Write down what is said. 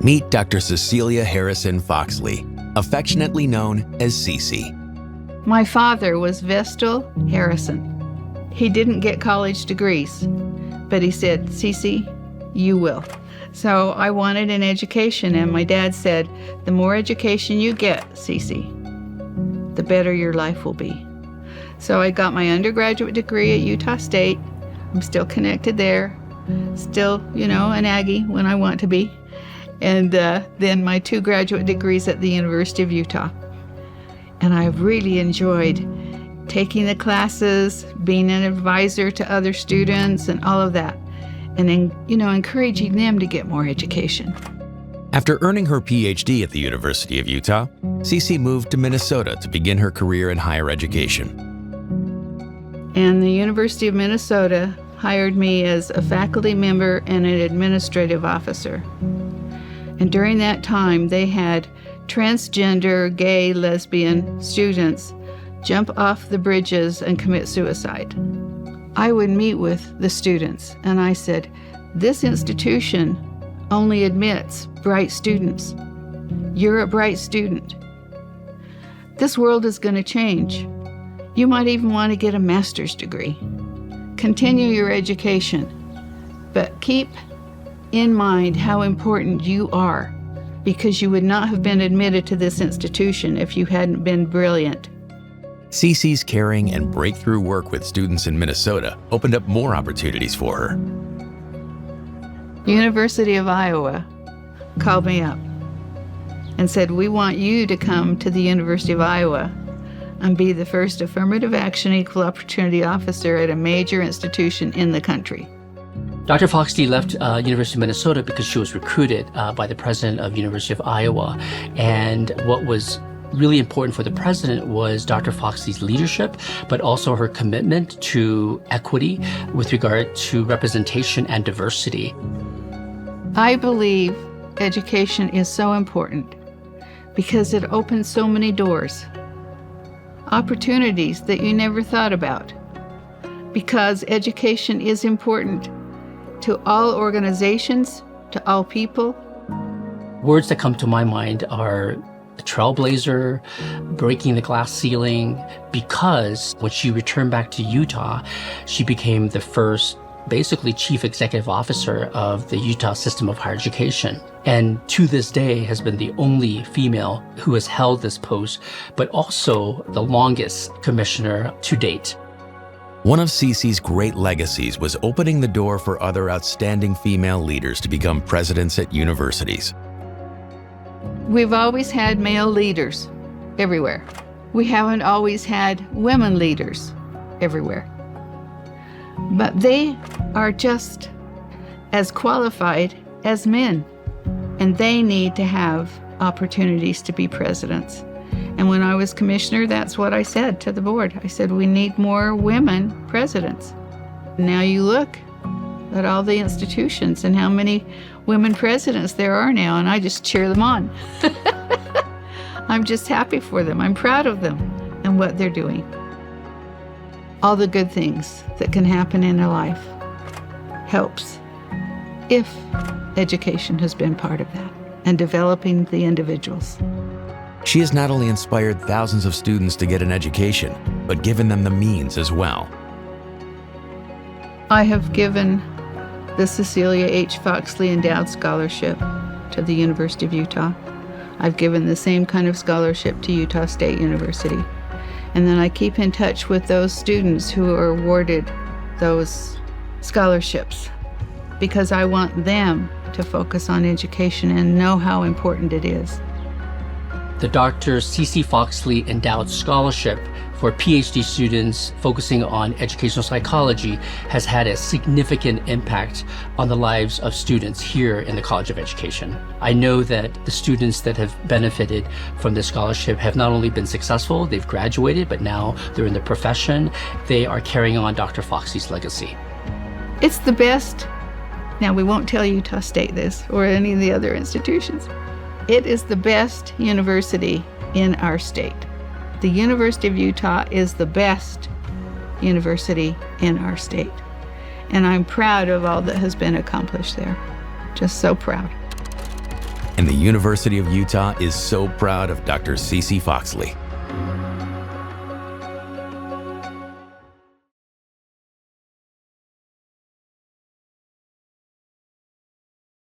Meet Dr. Cecelia Harrison Foxley, affectionately known as Cece. My father was Vestal Harrison. He didn't get college degrees, but he said, Cece, you will. So I wanted an education, and my dad said, the more education you get, Cece, the better your life will be. So I got my undergraduate degree at Utah State. I'm still connected there, still, an Aggie when I want to be. And then my 2 graduate degrees at the University of Utah. And I've really enjoyed taking the classes, being an advisor to other students and all of that, and then, encouraging them to get more education. After earning her PhD at the University of Utah, Cece moved to Minnesota to begin her career in higher education. And the University of Minnesota hired me as a faculty member and an administrative officer. And during that time, they had transgender, gay, lesbian students jump off the bridges and commit suicide. I would meet with the students, and I said, this institution only admits bright students. You're a bright student. This world is going to change. You might even want to get a master's degree. Continue your education, but keep in mind how important you are, because you would not have been admitted to this institution if you hadn't been brilliant. Cece's caring and breakthrough work with students in Minnesota opened up more opportunities for her. University of Iowa called me up and said, we want you to come to the University of Iowa and be the first affirmative action equal opportunity officer at a major institution in the country. Dr. Foxley left University of Minnesota because she was recruited by the president of University of Iowa. And what was really important for the president was Dr. Foxley's leadership, but also her commitment to equity with regard to representation and diversity. I believe education is so important because it opens so many doors, opportunities that you never thought about, because education is important to all organizations, to all people. Words that come to my mind are a trailblazer, breaking the glass ceiling, because when she returned back to Utah, she became the first, basically chief executive officer of the Utah system of higher education. And to this day has been the only female who has held this post, but also the longest commissioner to date. One of Cece's great legacies was opening the door for other outstanding female leaders to become presidents at universities. We've always had male leaders everywhere. We haven't always had women leaders everywhere. But they are just as qualified as men, and they need to have opportunities to be presidents. And when I was commissioner, that's what I said to the board. I said, we need more women presidents. Now you look at all the institutions and how many women presidents there are now, and I just cheer them on. I'm just happy for them. I'm proud of them and what they're doing. All the good things that can happen in a life helps if education has been part of that and developing the individuals. She has not only inspired thousands of students to get an education, but given them the means as well. I have given the Cecelia H. Foxley Endowed Scholarship to the University of Utah. I've given the same kind of scholarship to Utah State University. And then I keep in touch with those students who are awarded those scholarships because I want them to focus on education and know how important it is. The Dr. Cece Foxley Endowed Scholarship for PhD students focusing on educational psychology has had a significant impact on the lives of students here in the College of Education. I know that the students that have benefited from this scholarship have not only been successful, they've graduated, but now they're in the profession. They are carrying on Dr. Foxley's legacy. It's the best. Now, we won't tell Utah State this or any of the other institutions. It is the best university in our state. The University of Utah is the best university in our state. And I'm proud of all that has been accomplished there. Just so proud. And the University of Utah is so proud of Dr. Cece Foxley.